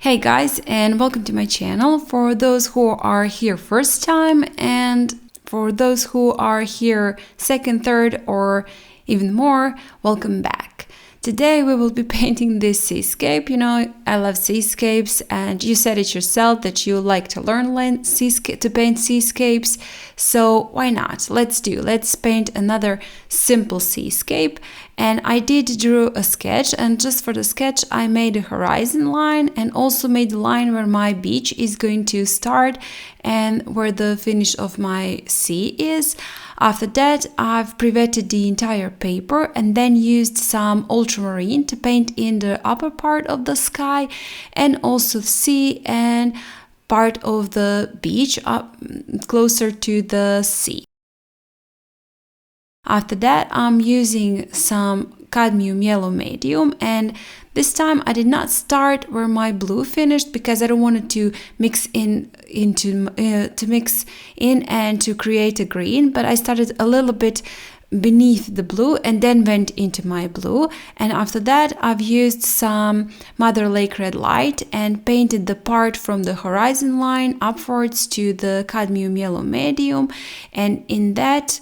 Hey guys, and welcome to my channel. For those who are here first time and for those who are here second, third, or even more, welcome back. Today we will be painting this seascape. You know, I love seascapes, and you said it yourself that you like to learn to paint seascapes. So why not? Let's paint another simple seascape. And I did draw a sketch, and just for the sketch I made a horizon line and also made the line where my beach is going to start and where the finish of my sea is. After that, I've pre-wetted the entire paper and then used some ultramarine to paint in the upper part of the sky and also the sea and part of the beach up closer to the sea. After that, I'm using some cadmium yellow medium, and this time I did not start where my blue finished because I don't want it to mix in and to create a green, but I started a little bit beneath the blue and then went into my blue. And after that, I've used some Mother Lake red light and painted the part from the horizon line upwards to the cadmium yellow medium, and in that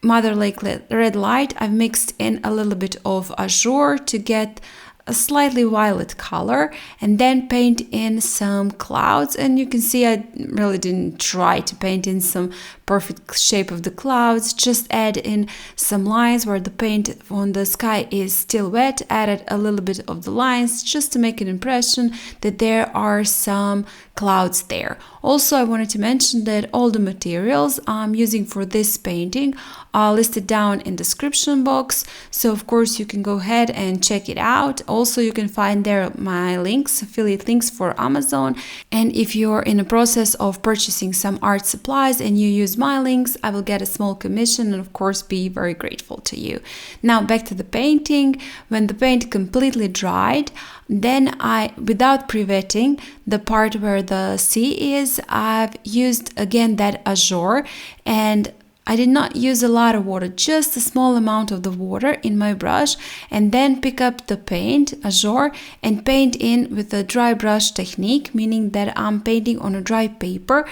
Mother Lake red light I've mixed in a little bit of Azure to get a slightly violet color, and then paint in some clouds. And you can see I really didn't try to paint in some perfect shape of the clouds, just add in some lines where the paint on the sky is still wet, added a little bit of the lines just to make an impression that there are some clouds there. Also, I wanted to mention that all the materials I'm using for this painting are listed down in the description box, so of course you can go ahead and check it out. Also, you can find there my links, affiliate links for Amazon, and if you're in a process of purchasing some art supplies and you use my links, I will get a small commission and of course be very grateful to you. Now back to the painting. When the paint completely dried, then without pre-wetting the part where the sea is, I've used again that Azure, and I did not use a lot of water, just a small amount of the water in my brush, and then pick up the paint, Azure, and paint in with a dry brush technique, meaning that I'm painting on a dry paper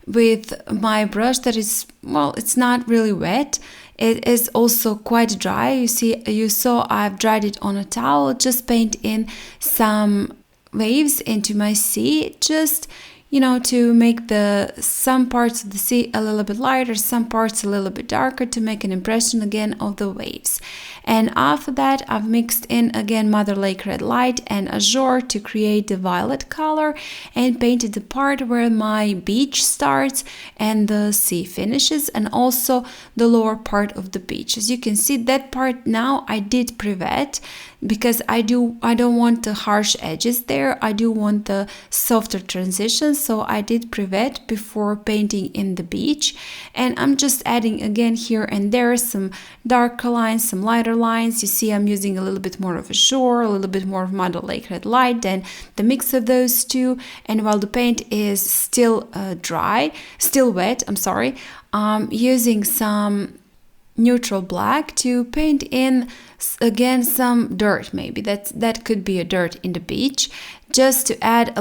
with my brush that is, well, it's not really wet. It is also quite dry. You saw I've dried it on a towel. Just paint in some waves into my sea, just to make some parts of the sea a little bit lighter, some parts a little bit darker, to make an impression again of the waves. And after that, I've mixed in again Mother Lake red light and Azure to create the violet color, and painted the part where my beach starts and the sea finishes, and also the lower part of the beach. As you can see, that part now I did pre-wet because I don't want the harsh edges there. I do want the softer transitions, so I did pre-wet before painting in the beach. And I'm just adding again here and there some darker lines, some lighter lines. You see I'm using a little bit more of Azure, a little bit more of Mother Lake red light, then the mix of those two. And while the paint is still wet, I'm using some neutral black to paint in again some dirt. Maybe that could be a dirt in the beach, just to add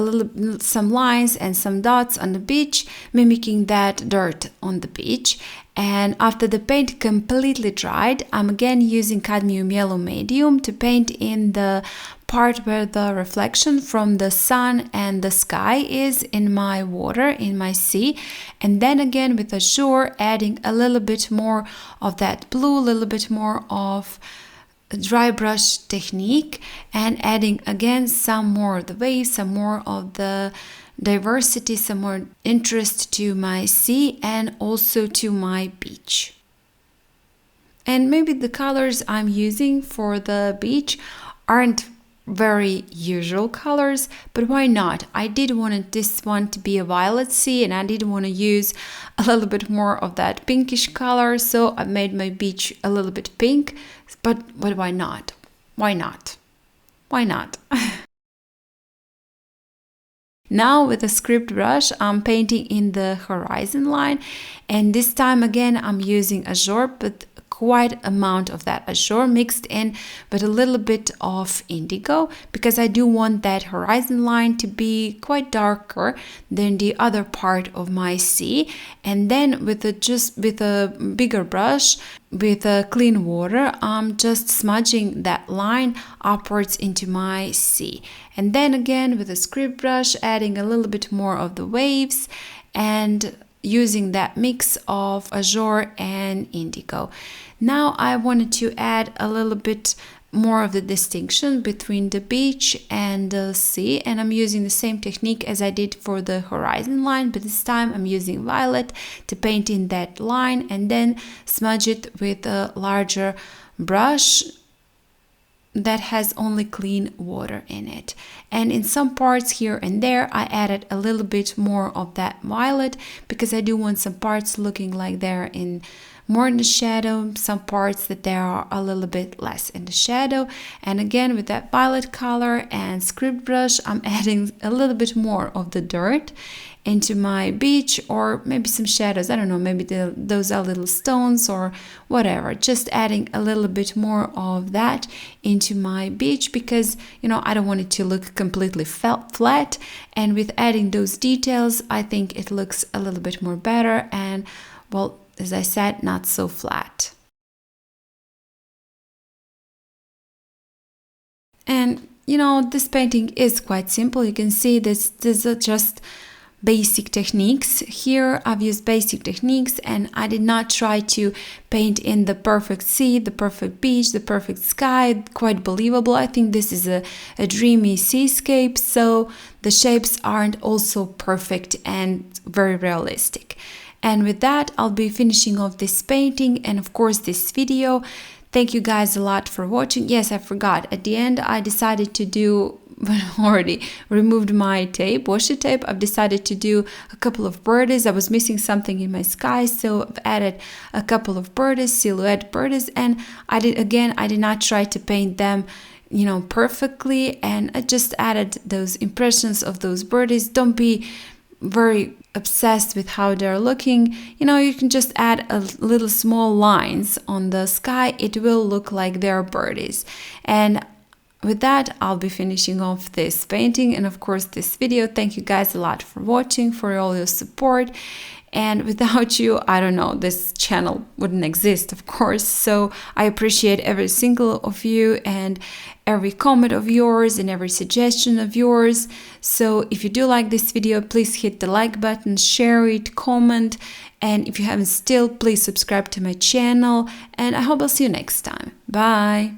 some lines and some dots on the beach, mimicking that dirt on the beach. And after the paint completely dried, I'm again using cadmium yellow medium to paint in the part where the reflection from the sun and the sky is in my water, in my sea. And then again with Azure, adding a little bit more of that blue, a little bit more of dry brush technique, and adding again some more of the waves, some more of the diversity, some more interest to my sea and also to my beach. And maybe the colors I'm using for the beach aren't very usual colors, but why not? I did want this one to be a violet sea, and I did want to use a little bit more of that pinkish color, so I made my beach a little bit pink. But why not? Why not? Why not? Now with a script brush, I'm painting in the horizon line, and this time again I'm using Azure, but quite amount of that Azure mixed in, but a little bit of Indigo, because I do want that horizon line to be quite darker than the other part of my sea. And then with a bigger brush, with a clean water, I'm just smudging that line upwards into my sea. And then again with a script brush, adding a little bit more of the waves and using that mix of Azure and Indigo. Now I wanted to add a little bit more of the distinction between the beach and the sea, and I'm using the same technique as I did for the horizon line, but this time I'm using violet to paint in that line and then smudge it with a larger brush that has only clean water in it. And in some parts here and there I added a little bit more of that violet, because I do want some parts looking like they're in more in the shadow, some parts that there are a little bit less in the shadow. And again with that violet color and script brush, I'm adding a little bit more of the dirt into my beach, or maybe some shadows, I don't know, maybe those are little stones or whatever, just adding a little bit more of that into my beach, because I don't want it to look completely flat, and with adding those details I think it looks a little bit more better and, well, as I said, not so flat. And this painting is quite simple. You can see these are just basic techniques. Here I've used basic techniques and I did not try to paint in the perfect sea, the perfect beach, the perfect sky, quite believable. I think this is a dreamy seascape, so the shapes aren't also perfect and very realistic. And with that, I'll be finishing off this painting and of course this video. Thank you guys a lot for watching. Yes, I forgot. At the end, I decided to do, already removed my tape, washi tape. I've decided to do a couple of birdies. I was missing something in my sky, so I've added a couple of birdies, silhouette birdies. And I did not try to paint them perfectly. And I just added those impressions of those birdies. Don't be very obsessed with how they're looking. You can just add a little small lines on the sky. It will look like they're birdies. And with that, I'll be finishing off this painting and of course this video. Thank you guys a lot for watching, for all your support. And without you, I don't know, this channel wouldn't exist, of course. So I appreciate every single of you and every comment of yours and every suggestion of yours. So if you do like this video, please hit the like button, share it, comment. And if you haven't still, please subscribe to my channel. And I hope I'll see you next time. Bye.